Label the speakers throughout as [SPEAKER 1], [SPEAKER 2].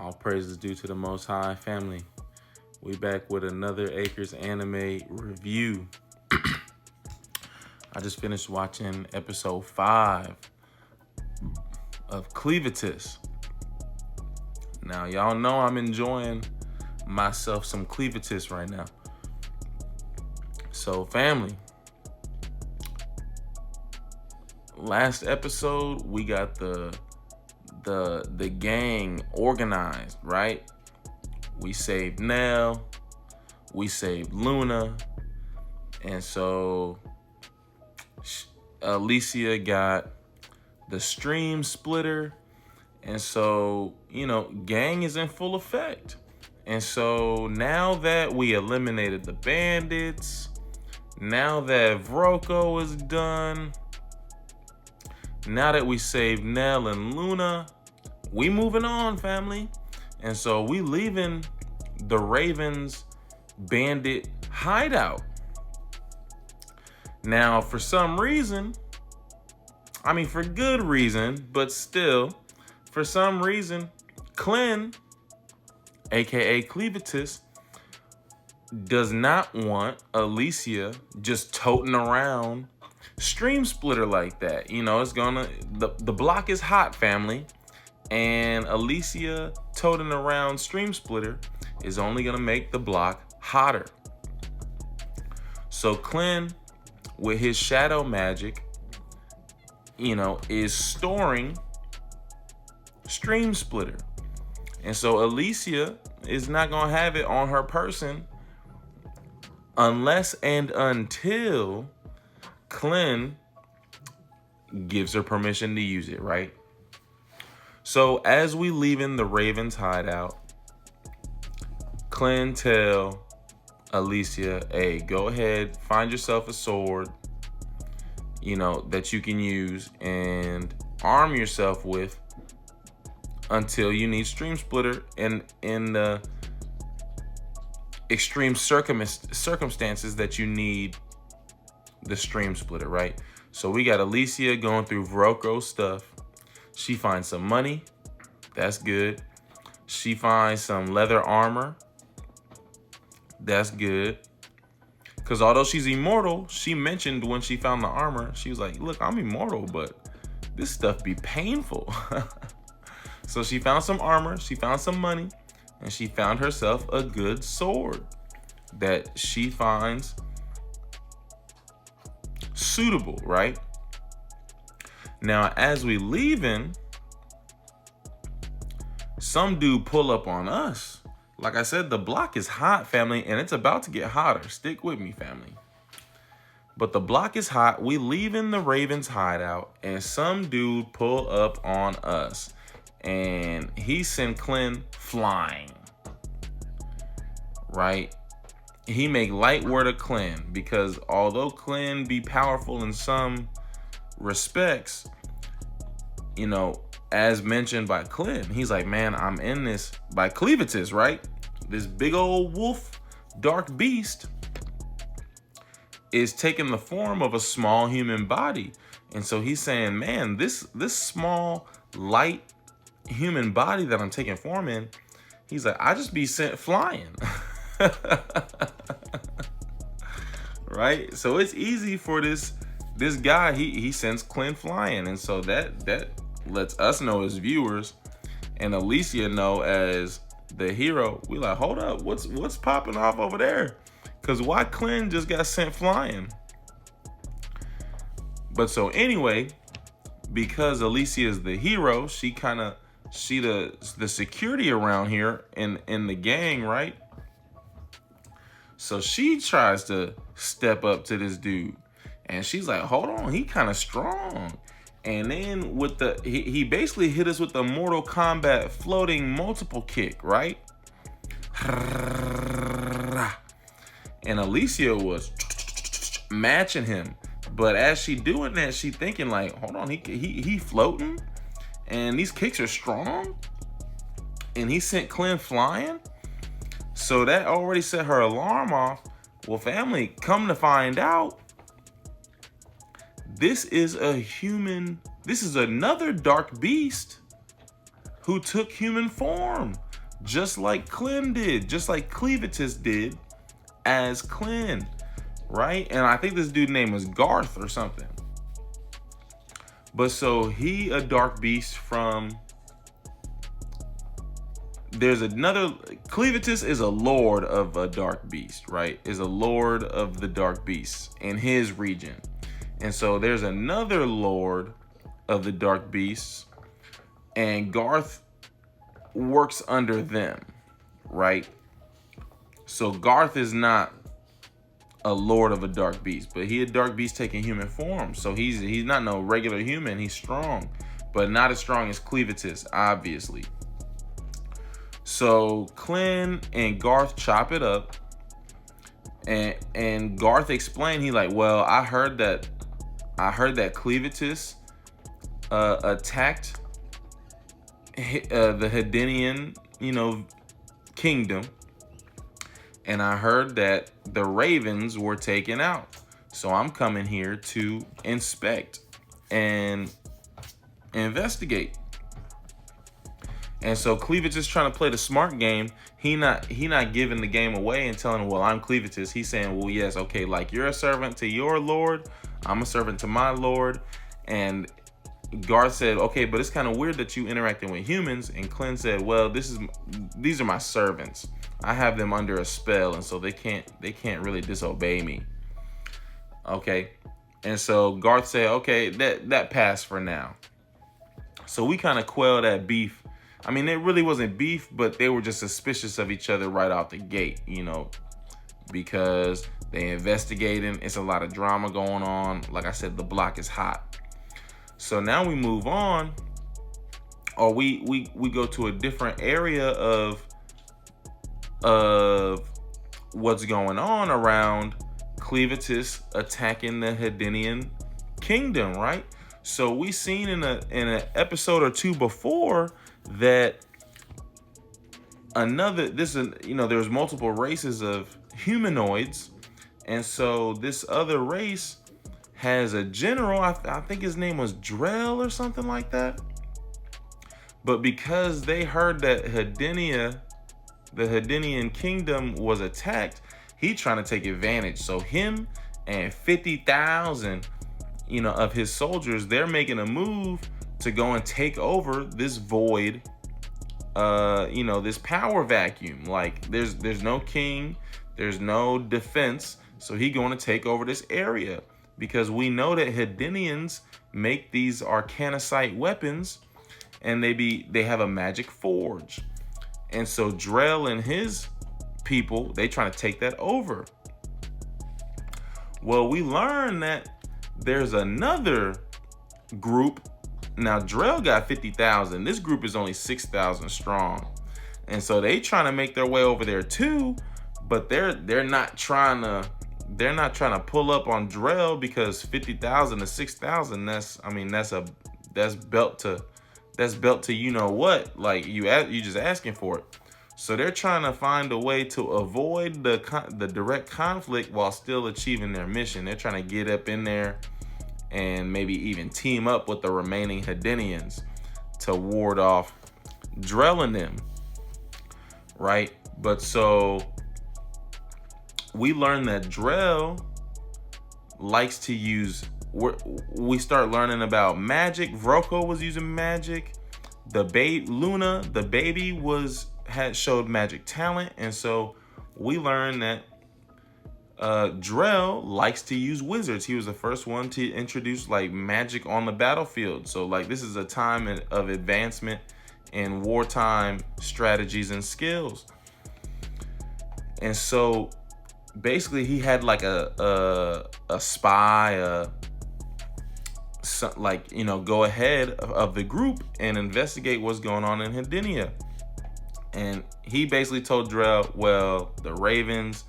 [SPEAKER 1] All praises due to the Most High family. We back with another Acres anime review. I just finished watching episode 5 of Clevatess. Now, y'all know I'm enjoying myself some Clevatess right now. So, family, last episode we got the gang organized, right? We saved Nell, we saved Luna, and so Alicia got the stream splitter, and so, gang is in full effect. And so now that we eliminated the bandits, now that Vroko is done, now that we saved Nell and Luna, we moving on, family. And so we leaving the Ravens bandit hideout. Now, for some reason, for good reason, but still, for some reason, Clint, aka Clevatess, does not want Alicia just toting around Stream Splitter like that. It's gonna, the block is hot, family. And Alicia toting around Stream Splitter is only gonna make the block hotter. So Clint, with his shadow magic, is storing Stream Splitter. And so Alicia is not gonna have it on her person unless and until Clint gives her permission to use it, right? So as we leaving the Ravens hideout, Clint tell Alicia, hey, go ahead, find yourself a sword, that you can use and arm yourself with until you need Stream Splitter in the extreme circumstances that you need the Stream Splitter, right? So we got Alicia going through Vroko's stuff. She finds some money. That's good. She finds some leather armor. That's good. Because although she's immortal, she mentioned when she found the armor, she was like, look, I'm immortal, but this stuff be painful. So she found some armor, she found some money, and she found herself a good sword that she finds suitable, right? Now, as we leaving, some dude pull up on us. Like I said, the block is hot, family, and it's about to get hotter. Stick with me, family. But the block is hot. We leaving the Ravens hideout, and some dude pull up on us. And he sent Clint flying, right? He make light work of Clint, because although Clint be powerful in some respects, as mentioned by Clint, he's like, man, I'm in this by Clevatess, right? This big old wolf, dark beast is taking the form of a small human body. And so he's saying, man, this small, light human body that I'm taking form in, he's like, I just be sent flying. Right? So it's easy for this guy, he sends Clint flying. And so that lets us know as viewers, and Alicia know as the hero, we like, hold up, what's popping off over there? Because why Clint just got sent flying? But so anyway, because Alicia is the hero, she the security around here in the gang, right? So she tries to step up to this dude, and she's like, hold on, he kind of strong. And then with he basically hit us with the Mortal Kombat floating multiple kick, right? And Alicia was matching him. But as she doing that, she thinking like, hold on, he floating? And these kicks are strong? And he sent Clint flying? So that already set her alarm off. Well, family, come to find out, this is another dark beast who took human form. just like Clem did, just like Clevatess did as Clem, right? And I think this dude's name was Garth or something. But so he a dark beast from, there's another, Clevatess is a lord of a dark beast, right? Is a lord of the dark beasts in his region. And so there's another lord of the dark beasts, and Garth works under them, right? So Garth is not a lord of a dark beast, but he a dark beast taking human form. So he's not no regular human. He's strong, but not as strong as Clevatess, obviously. So Clem and Garth chop it up, and Garth explained, he like, well, I heard that Clevatess attacked the Hedenian, kingdom, and I heard that the ravens were taken out. So I'm coming here to inspect and investigate. And so Cleavage is trying to play the smart game. He not giving the game away and telling him, well, I'm Clevatess. He's saying, well, yes, okay, like you're a servant to your lord, I'm a servant to my lord. And Garth said, okay, but it's kind of weird that you interacting with humans. And Clint said, well, these are my servants. I have them under a spell, and so they can't really disobey me. Okay. And so Garth said, okay, that passed for now. So we kind of quell that beef. I mean, it really wasn't beef, but they were just suspicious of each other right out the gate, because they investigating. It's a lot of drama going on. Like I said, the block is hot. So now we move on, or we go to a different area of what's going on around Clevatess attacking the Hedenian kingdom, right? So we seen in an episode or two before that there's multiple races of humanoids, and so this other race has a general, I think his name was Drell or something like that. But because they heard that the Hedenian kingdom was attacked, he trying to take advantage. So him and 50,000, of his soldiers, they're making a move to go and take over this void, this power vacuum. Like there's no king, there's no defense, so he going to take over this area, because we know that Hedenians make these arcanocite weapons, and they have a magic forge. And so Drell and his people, they trying to take that over. Well, we learn that there's another group. Now Drell got 50,000. This group is only 6,000 strong. And so they trying to make their way over there too, but they're not trying to pull up on Drell, because 50,000 to 6,000, that's belt to what, like you just asking for it. So they're trying to find a way to avoid the direct conflict while still achieving their mission. They're trying to get up in there and maybe even team up with the remaining Hedenians to ward off Drell and them, right? But so we learn that Drell likes to use, we start learning about magic. Vroko was using magic. Luna, the baby, had showed magic talent. And so we learned that Drell likes to use wizards. He was the first one to introduce like magic on the battlefield. So like this is a time of advancement in wartime strategies and skills. And so basically he had like a spy, go ahead of the group and investigate what's going on in Hedenia. And he basically told Drell, well, the ravens,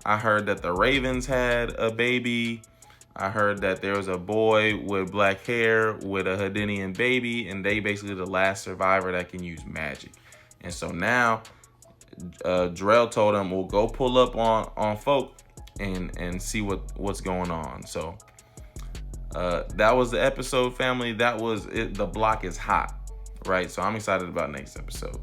[SPEAKER 1] I heard that the ravens had a baby. I heard that there was a boy with black hair with a Hedenian baby, and they basically the last survivor that can use magic. And so now Drell told him, well, go pull up on folk and see what's going on. So that was the episode, family. That was it. The block is hot, right? So I'm excited about next episode.